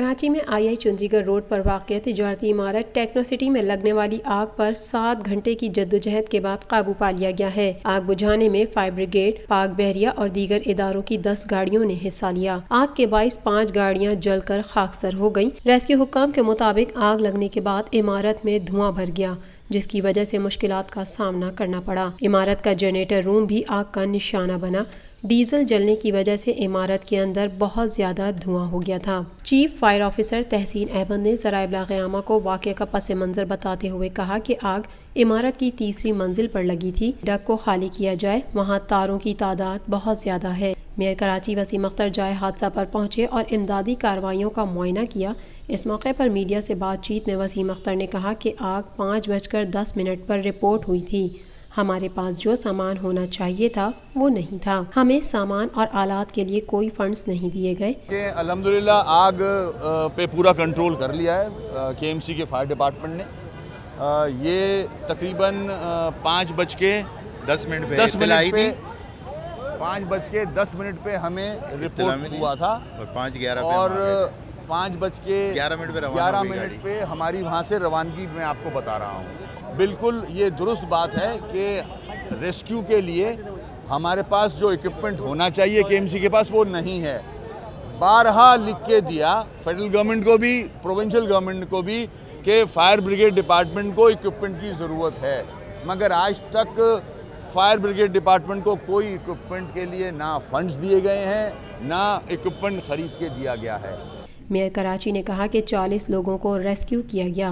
کراچی میں آئی چندری گڑھ روڈ پر واقع تجارتی عمارت ٹیکنو سٹی میں لگنے والی آگ پر 7 گھنٹے کی جدوجہد کے بعد قابو پا لیا گیا ہے۔ آگ بجھانے میں فائر بریگیڈ، پاک بحریہ اور دیگر اداروں کی 10 گاڑیوں نے حصہ لیا۔ آگ کے باعث 5 گاڑیاں جل کر خاکسار ہو گئیں۔ ریسکیو حکام کے مطابق آگ لگنے کے بعد عمارت میں دھواں بھر گیا، جس کی وجہ سے مشکلات کا سامنا کرنا پڑا۔ عمارت کا جنریٹر روم بھی آگ کا نشانہ بنا۔ ڈیزل جلنے کی وجہ سے عمارت کے اندر بہت زیادہ دھواں ہو گیا تھا۔ چیف فائر آفیسر تحسین احمد نے ذرائع ابلاغ عامہ کو واقعہ کا پس منظر بتاتے ہوئے کہا کہ آگ عمارت کی تیسری منزل پر لگی تھی۔ ڈک کو خالی کیا جائے، وہاں تاروں کی تعداد بہت زیادہ ہے۔ میئر کراچی وسیم اختر جائے حادثہ پر پہنچے اور امدادی کارروائیوں کا معائنہ کیا۔ اس موقع پر میڈیا سے بات چیت میں وسیم اختر نے کہا کہ آگ 5:10 پر رپورٹ ہوئی تھی۔ ہمارے پاس جو سامان ہونا چاہیے تھا وہ نہیں تھا۔ ہمیں سامان اور آلات کے لیے کوئی فنڈز نہیں دیے گئے۔ الحمدللہ آگ پہ پورا کنٹرول کر لیا ہے KMC کے فائر ڈپارٹمنٹ نے۔ یہ تقریباً 5:10 پہ 5:10 پہ ہمیں رپورٹ ہوا تھا اور 5:11 پہ ہماری وہاں سے روانگی میں آپ کو بتا رہا ہوں۔ بالکل یہ درست بات ہے کہ ریسکیو کے لیے ہمارے پاس جو ایکوپمنٹ ہونا چاہیے KMC کے پاس وہ نہیں ہے۔ بارہا لکھ کے دیا فیڈرل گورنمنٹ کو بھی، پروونشل گورنمنٹ کو بھی کہ فائر بریگیڈ ڈپارٹمنٹ کو ایکوپمنٹ کی ضرورت ہے، مگر آج تک فائر بریگیڈ ڈپارٹمنٹ کو کوئی ایکوپمنٹ کے لیے نہ فنڈز دیے گئے ہیں، نہ ایکوپمنٹ خرید کے دیا گیا ہے۔ میئر کراچی نے کہا کہ 40 لوگوں کو ریسکیو کیا گیا۔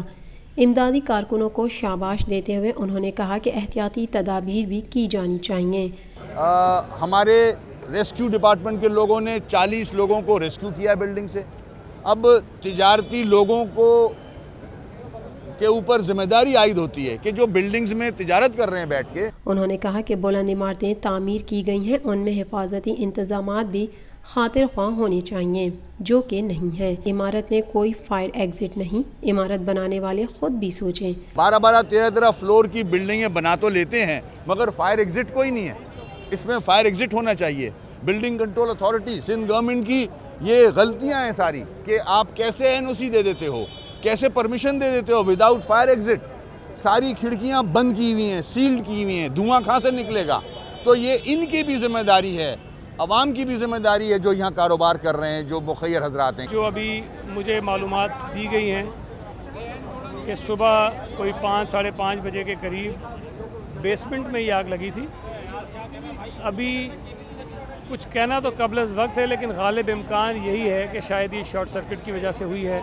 امدادی کارکنوں کو شاباش دیتے ہوئے انہوں نے کہا کہ احتیاطی تدابیر بھی کی جانی چاہیے۔ ہمارے ریسکیو ڈپارٹمنٹ کے لوگوں نے 40 لوگوں کو ریسکیو کیا بلڈنگ سے۔ اب تجارتی لوگوں کے اوپر ذمہ داری عائد ہوتی ہے کہ جو بلڈنگز میں تجارت کر رہے ہیں بیٹھ کے۔ انہوں نے کہا کہ بلند عمارتیں تعمیر کی گئی ہیں، ان میں حفاظتی انتظامات بھی خاطر خواہ ہونے چاہیے، جو کہ نہیں ہے۔ عمارت میں کوئی فائر ایگزٹ نہیں، عمارت بنانے والے خود بھی سوچیں۔ 12-13 فلور کی بلڈنگیں بنا تو لیتے ہیں مگر فائر ایگزٹ کوئی نہیں ہے۔ اس میں فائر ایگزٹ ہونا چاہیے۔ Building control authority Sindh government کی یہ غلطیاں ہیں ساری کہ آپ کیسے NOC دے دیتے ہو، کیسے پرمیشن دے دیتے ہو وداؤٹ فائر ایگزٹ۔ ساری کھڑکیاں بند کی ہوئی ہیں، سیلڈ کی ہوئی ہیں، دھواں کہاں سے نکلے گا؟ تو یہ ان کی بھی ذمہ داری ہے، عوام کی بھی ذمہ داری ہے جو یہاں کاروبار کر رہے ہیں، جو مخیر حضرات ہیں۔ جو ابھی مجھے معلومات دی گئی ہیں کہ صبح کوئی 5-5:30 بجے کے قریب بیسمنٹ میں یہ آگ لگی تھی۔ ابھی کچھ کہنا تو قبل از وقت ہے، لیکن غالب امکان یہی ہے کہ شاید یہ شارٹ سرکٹ کی وجہ سے ہوئی ہے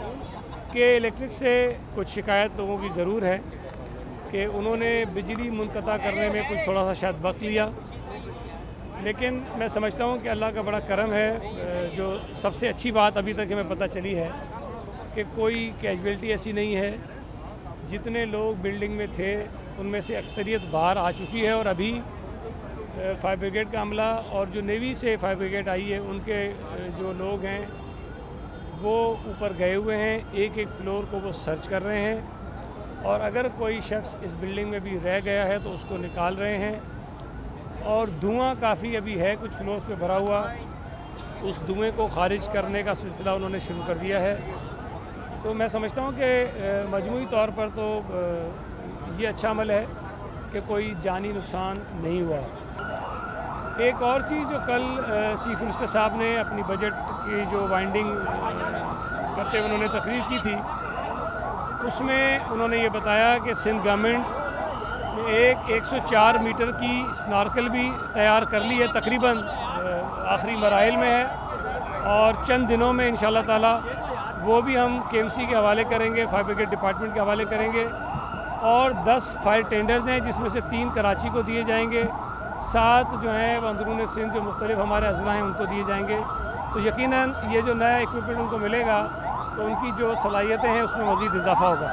کہ الیکٹرک سے کچھ شکایت لوگوں کی ضرور ہے کہ انہوں نے بجلی منقطع کرنے میں کچھ تھوڑا سا شاید وقت لیا، لیکن میں سمجھتا ہوں کہ اللہ کا بڑا کرم ہے۔ جو سب سے اچھی بات ابھی تک ہمیں پتہ چلی ہے کہ کوئی کیجویلٹی ایسی نہیں ہے۔ جتنے لوگ بلڈنگ میں تھے ان میں سے اکثریت باہر آ چکی ہے، اور ابھی فائر بریگیڈ کا عملہ اور جو نیوی سے فائر بریگیڈ آئی ہے ان کے جو لوگ ہیں وہ اوپر گئے ہوئے ہیں، ایک فلور کو وہ سرچ کر رہے ہیں، اور اگر کوئی شخص اس بلڈنگ میں بھی رہ گیا ہے تو اس کو نکال رہے ہیں۔ اور دھواں کافی ابھی ہے کچھ فلورز پہ بھرا ہوا، اس دھوئیں کو خارج کرنے کا سلسلہ انہوں نے شروع کر دیا ہے۔ تو میں سمجھتا ہوں کہ مجموعی طور پر تو یہ اچھا عمل ہے کہ کوئی جانی نقصان نہیں ہوا۔ ایک اور چیز جو کل چیف منسٹر صاحب نے اپنی بجٹ کی جو وائنڈنگ کرتے ہوئے انہوں نے تقریر کی تھی، اس میں انہوں نے یہ بتایا کہ سندھ گورنمنٹ نے 104 میٹر کی سنارکل بھی تیار کر لی ہے، تقریباً آخری مراحل میں ہے، اور چند دنوں میں انشاءاللہ تعالی وہ بھی ہم KMC کے حوالے کریں گے، فائر بریگیڈ ڈپارٹمنٹ کے حوالے کریں گے۔ اور 10 فائر ٹینڈرز ہیں جس میں سے 3 کراچی کو دیے جائیں گے، 7 جو ہیں وہ اندرون سندھ جو مختلف ہمارے اضلاع ہیں ان کو دیے جائیں گے۔ تو یقیناً یہ جو نیا ایکوپمنٹ ان کو ملے گا تو ان کی جو صلاحیتیں ہیں اس میں مزید اضافہ ہوگا۔